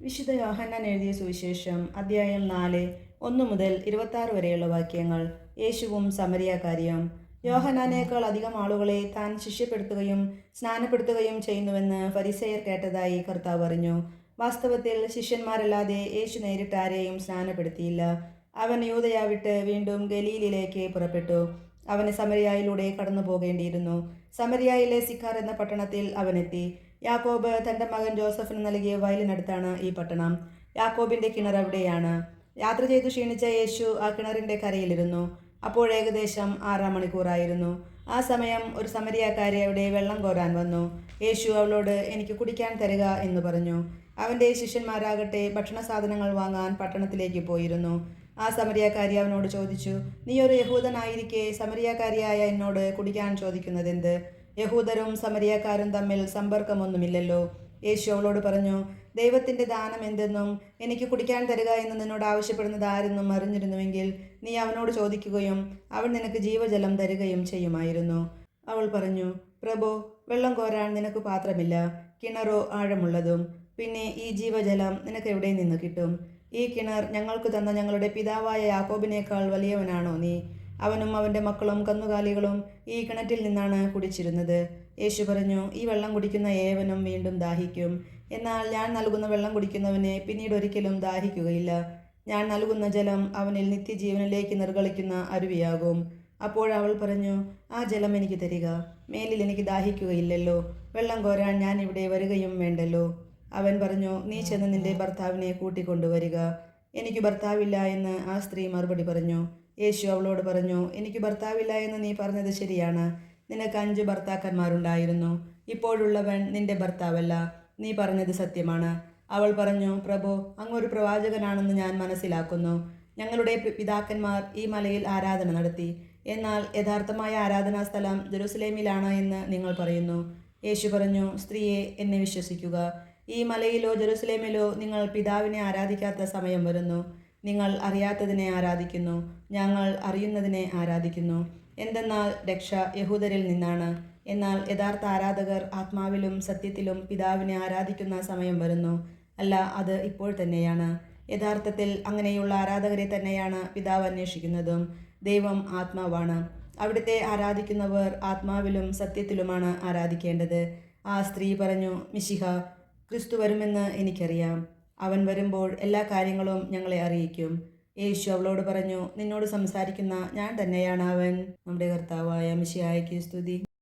വിശുദ്ധ യോഹന്നാൻ എഴുതിയ സുവിശേഷം അദ്ധ്യായം 4 1 മുതൽ 26 വരെയുള്ള വാക്യങ്ങൾ. യേശുവും സമരിയാക്കാരിയും. യോഹന്നാനേക്കാൾ അധികം ആളുകളെ താൻ ശിഷ്യപ്പെടുത്തുകയും സ്നാനപ്പെടുത്തുകയും ചെയ്യുന്നുവെന്ന് ഫരിസേയർ കേട്ടതായി കർത്താവ് അറിഞ്ഞു. വാസ്തവത്തിൽ ശിഷ്യന്മാരല്ലാതെ യേശു നേരിട്ട് ആരെയും സ്നാനപ്പെടുത്തിയില്ല. അവൻ യൂദയ വിട്ട് വീണ്ടും ഗലീലിലേക്ക് പുറപ്പെട്ടു. അവന് സമരിയായിലൂടെ കടന്നു പോകേണ്ടിയിരുന്നു. സമരിയായിലെ സിഖാർ എന്ന പട്ടണത്തിൽ അവനെത്തി. യാക്കോബ് തൻ്റെ മകൻ ജോസഫിന് നൽകിയ വയലിനടുത്താണ് ഈ പട്ടണം. യാക്കോബിൻ്റെ കിണർ അവിടെയാണ്. യാത്ര ചെയ്തു ക്ഷീണിച്ച യേശു ആ കിണറിൻ്റെ കരയിലിരുന്നു. അപ്പോൾ ഏകദേശം 6-ാം മണിക്കൂറായിരുന്നു. ആ സമയം ഒരു സമരിയാക്കാരി അവിടെ വെള്ളം കോരാൻ വന്നു. യേശു അവളോട്, എനിക്ക് കുടിക്കാൻ തരിക എന്ന് പറഞ്ഞു. അവൻ്റെ ശിഷ്യന്മാരാകട്ടെ ഭക്ഷണ സാധനങ്ങൾ വാങ്ങാൻ പട്ടണത്തിലേക്ക് പോയിരുന്നു. ആ സമരിയാക്കാരി അവനോട് ചോദിച്ചു, നീ ഒരു യഹൂദനായിരിക്കെ സമരിയാക്കാരിയായ എന്നോട് കുടിക്കാൻ ചോദിക്കുന്നതെന്ത്? യഹൂദരും സമരിയാക്കാരും തമ്മിൽ സമ്പർക്കമൊന്നുമില്ലല്ലോ. യേശു അവളോട് പറഞ്ഞു, ദൈവത്തിൻ്റെ ദാനം എന്തെന്നും എനിക്ക് കുടിക്കാൻ തരിക എന്ന് നിന്നോട് ആവശ്യപ്പെടുന്നത് ആരെന്നും അറിഞ്ഞിരുന്നുവെങ്കിൽ നീ അവനോട് ചോദിക്കുകയും അവൻ നിനക്ക് ജീവജലം തരികയും ചെയ്യുമായിരുന്നു. അവൾ പറഞ്ഞു, പ്രഭോ, വെള്ളം കോരാൻ നിനക്ക് പാത്രമില്ല, കിണറോ ആഴമുള്ളതും. പിന്നെ ഈ ജീവജലം നിനക്ക് എവിടെ നിന്ന് കിട്ടും? ഈ കിണർ ഞങ്ങൾക്ക് തന്ന ഞങ്ങളുടെ പിതാവായ യാക്കോബിനേക്കാൾ വലിയവനാണോ നീ? അവനും അവൻ്റെ മക്കളും കന്നുകാലികളും ഈ കിണറ്റിൽ നിന്നാണ് കുടിച്ചിരുന്നത്. യേശു പറഞ്ഞു, ഈ വെള്ളം കുടിക്കുന്ന ഏവനും വീണ്ടും ദാഹിക്കും. എന്നാൽ ഞാൻ നൽകുന്ന വെള്ളം കുടിക്കുന്നവനെ പിന്നീട് ഒരിക്കലും ദാഹിക്കുകയില്ല. ഞാൻ നൽകുന്ന ജലം അവനിൽ നിത്യജീവനിലേക്ക് നിർഗളിക്കുന്ന അരുവിയാകും. അപ്പോഴവൾ പറഞ്ഞു, ആ ജലം എനിക്ക് തരിക. മേലിൽ എനിക്ക് ദാഹിക്കുകയില്ലല്ലോ. വെള്ളം കോരാൻ ഞാൻ ഇവിടെ വരികയും വേണ്ടല്ലോ. അവൻ പറഞ്ഞു, നീ ചെന്ന് നിന്റെ ഭർത്താവിനെ കൂട്ടിക്കൊണ്ടുവരിക. എനിക്ക് ഭർത്താവില്ല എന്ന് ആ സ്ത്രീ മറുപടി പറഞ്ഞു. യേശു അവളോട് പറഞ്ഞു, എനിക്ക് ഭർത്താവില്ല എന്ന് നീ പറഞ്ഞത് ശരിയാണ്. നിനക്ക് 5 ഭർത്താക്കന്മാരുണ്ടായിരുന്നു. ഇപ്പോഴുള്ളവൻ നിന്റെ ഭർത്താവല്ല. നീ പറഞ്ഞത് സത്യമാണ്. അവൾ പറഞ്ഞു, പ്രഭോ, അങ്ങൊരു പ്രവാചകനാണെന്ന് ഞാൻ മനസ്സിലാക്കുന്നു. ഞങ്ങളുടെ പിതാക്കന്മാർ ഈ മലയിൽ ആരാധന നടത്തി. എന്നാൽ യഥാർത്ഥമായ ആരാധനാ സ്ഥലം ജെറുസലേമിലാണ് എന്ന് നിങ്ങൾ പറയുന്നു. യേശു പറഞ്ഞു, സ്ത്രീയെ, എന്നെ വിശ്വസിക്കുക. ഈ മലയിലോ ജെറുസലേമിലോ നിങ്ങൾ പിതാവിനെ ആരാധിക്കാത്ത സമയം വരുന്നു. നിങ്ങൾ അറിയാത്തതിനെ ആരാധിക്കുന്നു, ഞങ്ങൾ അറിയുന്നതിനെ ആരാധിക്കുന്നു. എന്തെന്നാൽ രക്ഷ യഹൂദരിൽ നിന്നാണ്. എന്നാൽ യഥാർത്ഥ ആരാധകർ ആത്മാവിലും സത്യത്തിലും പിതാവിനെ ആരാധിക്കുന്ന സമയം വരുന്നു. അല്ല, അത് ഇപ്പോൾ തന്നെയാണ്. യഥാർത്ഥത്തിൽ അങ്ങനെയുള്ള ആരാധകരെ തന്നെയാണ് പിതാവ് അന്വേഷിക്കുന്നതും. ദൈവം ആത്മാവാണ്. അവിടുത്തെ ആരാധിക്കുന്നവർ ആത്മാവിലും സത്യത്തിലുമാണ് ആരാധിക്കേണ്ടത്. ആ സ്ത്രീ പറഞ്ഞു, മിശിഹ, ക്രിസ്തു വരുമെന്ന് എനിക്കറിയാം. അവൻ വരുമ്പോൾ എല്ലാ കാര്യങ്ങളും ഞങ്ങളെ അറിയിക്കും. യേശു അവളോട് പറഞ്ഞു, നിന്നോട് സംസാരിക്കുന്ന ഞാൻ തന്നെയാണ് അവൻ. നമ്മുടെ കർത്താവായ മിശിഹായ്ക്ക് സ്തുതി.